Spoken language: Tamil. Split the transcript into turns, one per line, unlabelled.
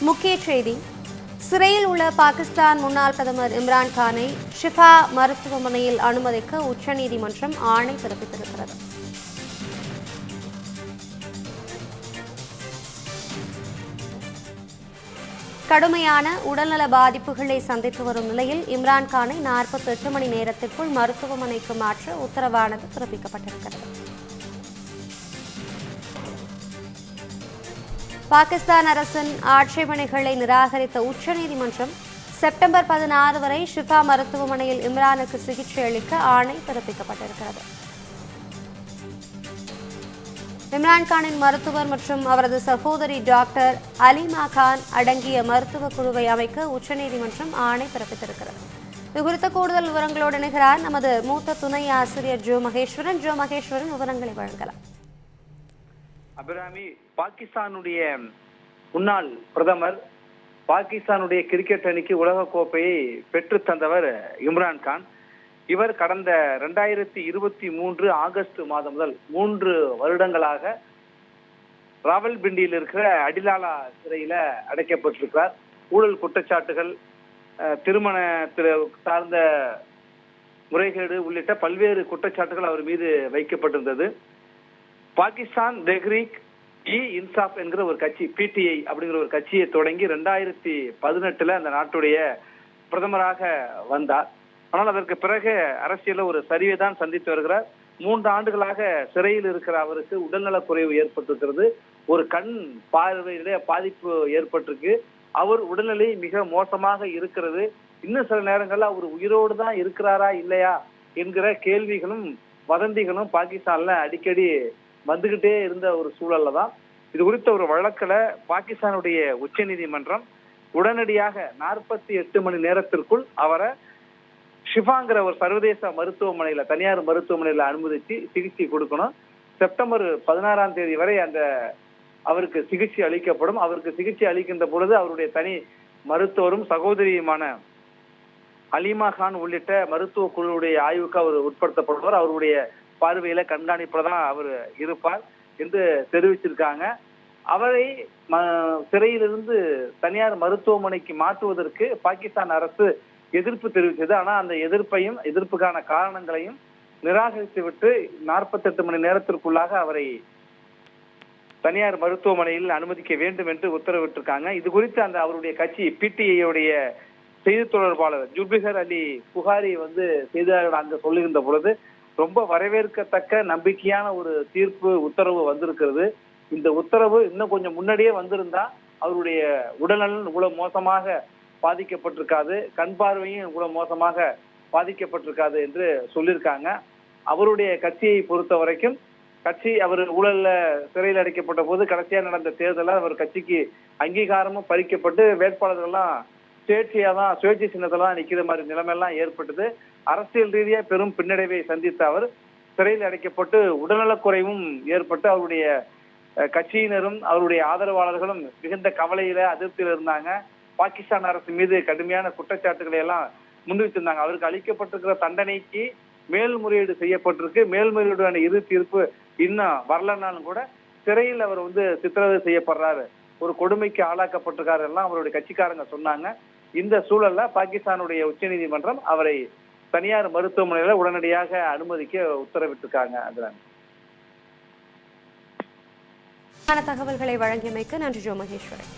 முக்கிய செய்தி. சிறையில் உள்ள பாகிஸ்தான் முன்னாள் பிரதமர் இம்ரான் கானை ஷிஃபா மருத்துவமனையில் அனுமதிக்க உச்சநீதிமன்றம் ஆணை பிறப்பித்திருக்கிறது. கடுமையான உடல்நல பாதிப்புகளை சந்தித்து வரும் நிலையில் இம்ரான் கானை 48 மணி நேரத்திற்குள் மருத்துவமனைக்கு மாற்ற உத்தரவானது பிறப்பிக்கப்பட்டிருக்கிறது. பாகிஸ்தான் அரசின் ஆட்சேபனைகளை நிராகரித்த உச்சநீதிமன்றம் செப்டம்பர் 16 வரை ஷிஃபா மருத்துவமனையில் இம்ரானுக்கு சிகிச்சை அளிக்க ஆணை பிறப்பிக்கப்பட்டிருக்கிறது. இம்ரான்கானின் மருத்துவர் மற்றும் அவரது சகோதரி டாக்டர் அலிமா கான் அடங்கிய மருத்துவ குழுவை அமைக்க உச்சநீதிமன்றம் ஆணை பிறப்பித்திருக்கிறது. இது குறித்த கூடுதல் விவரங்களோடு இணைகிறார் நமது மூத்த துணை ஆசிரியர் ஜோ மகேஸ்வரன். விவரங்களை வழங்கலாம்.
அபிராமி, பாகிஸ்தானுடைய முன்னாள் பிரதமர், பாகிஸ்தானுடைய கிரிக்கெட் அணிக்கு உலக கோப்பையை பெற்று தந்தவர் இம்ரான் கான். இவர் கடந்த 2023 ஆகஸ்ட் மாதம் முதல் 3 வருடங்களாக ராவல்பிண்டியில் இருக்கிற அடிலாலா சிறையில அடைக்கப்பட்டிருக்கிறார். ஊழல் குற்றச்சாட்டுகள், திருமணத்தில் சார்ந்த முறைகேடு உள்ளிட்ட பல்வேறு குற்றச்சாட்டுகள் அவர் மீது வைக்கப்பட்டிருந்தது. பாகிஸ்தான் தெஹ்ரீக் இ இன்சாப் என்கிற ஒரு கட்சி, பிடிஐ அப்படிங்கிற ஒரு கட்சியை தொடங்கி 2018 அந்த நாட்டுடைய பிரதமராக வந்தார். ஆனால் அதற்கு பிறகு அரசியல ஒரு சரிவை தான் சந்தித்து வருகிறார். 3 ஆண்டுகளாக சிறையில் இருக்கிற அவருக்கு உடல்நலக் குறைவு ஏற்பட்டிருக்கிறது. ஒரு கண் பார்வையிலே பாதிப்பு ஏற்பட்டிருக்கு. அவர் உடல்நிலை மிக மோசமாக இருக்கிறது. இன்னும் சில நேரங்கள்ல அவர் உயிரோடு தான் இருக்கிறாரா இல்லையா என்கிற கேள்விகளும் வதந்திகளும் பாகிஸ்தான்ல அடிக்கடி வந்துகிட்டே இருந்த ஒரு சூழல்ல தான் இது குறித்த ஒரு வழக்குல பாகிஸ்தானுடைய உச்ச நீதிமன்றம் உடனடியாக 48 மணி நேரத்திற்குள் அவரை ஷிஃபாங்கிற ஒரு சர்வதேச மருத்துவமனையில, தனியார் மருத்துவமனையில அனுமதிச்சு சிகிச்சை கொடுக்கணும். செப்டம்பர் 16 வரை அந்த அவருக்கு சிகிச்சை அளிக்கப்படும். அவருக்கு சிகிச்சை அளிக்கின்ற பொழுது அவருடைய தனி மருத்துவரும் சகோதரியுமான அலிமா கான் உள்ளிட்ட மருத்துவ குழுவுடைய ஆய்வுக்கு அவர் உட்படுத்தப்படுவார். அவருடைய பார்வையில கண்காணிப்புல தான் அவர் இருப்பார் என்று தெரிவிச்சிருக்காங்க. அவரை சிறையிலிருந்து தனியார் மருத்துவமனைக்கு மாற்றுவதற்கு பாகிஸ்தான் அரசு எதிர்ப்பு தெரிவித்தது. ஆனா அந்த எதிர்ப்புக்கான காரணங்களையும் நிராகரித்து விட்டு 48 மணி நேரத்திற்குள்ளாக அவரை தனியார் மருத்துவமனையில் அனுமதிக்க வேண்டும் என்று உத்தரவிட்டிருக்காங்க. இது குறித்து அந்த அவருடைய கட்சி பிடிஐ செய்தி தொடர்பாளர் ஜுல்பிகர் அலி புகாரி செய்தியாளர்கள் அங்கு சொல்லுகின்ற பொழுது ரொம்ப வரவேற்கத்தக்க நம்பிக்கையான ஒரு தீர்ப்பு உத்தரவு வந்திருக்கிறது. இந்த உத்தரவு இன்னும் கொஞ்சம் முன்னாடியே வந்திருந்தா அவருடைய உடல்நலன் இவ்வளவு மோசமாக பாதிக்கப்பட்டிருக்காது, கண் பார்வையும் இவ்வளவு மோசமாக பாதிக்கப்பட்டிருக்காது என்று சொல்லியிருக்காங்க. அவருடைய கட்சியை பொறுத்த வரைக்கும் அவர் ஊழல்ல சிறையில் அடைக்கப்பட்ட போது கடைசியா நடந்த தேர்தலில் அவர் கட்சிக்கு அங்கீகாரமும் பறிக்கப்பட்டு வேட்பாளர்கள்லாம் சுயேட்சை சின்னத்தெல்லாம் நிக்கிற மாதிரி நிலைமையெல்லாம் ஏற்பட்டது. அரசியல் ரீதியா பெரும் பின்னடைவை சந்தித்த அவர் சிறையில் அடைக்கப்பட்டு உடல்நலக்குறைவும் ஏற்பட்டு அவருடைய கட்சியினரும் அவருடைய ஆதரவாளர்களும் மிகுந்த கவலையில அதிருப்தியில் இருந்தாங்க. பாகிஸ்தான் அரசு மீது கடுமையான குற்றச்சாட்டுகளை எல்லாம் முன்வைத்திருந்தாங்க. அவருக்கு அளிக்கப்பட்டிருக்கிற தண்டனைக்கு மேல்முறையீடு செய்யப்பட்டிருக்கு. மேல்முறையீடான இறுதி தீர்ப்பு இன்னும் வரலனாலும் கூட சிறையில் அவர் சித்திரவதை செய்யப்படுறாரு, ஒரு கொடுமைக்கு ஆளாக்கப்பட்டிருக்காரு எல்லாம் அவருடைய கட்சிக்காரங்க சொன்னாங்க. இந்த சூழல்ல பாகிஸ்தானுடைய உச்ச நீதிமன்றம் அவரை தனியார் மருத்துவமனையில உடனடியாக அனுமதிக்க உத்தரவிட்டிருக்காங்க.
தகவல்களை வழங்கியமைக்கு நன்றி ஜோ மகேஸ்வரன்.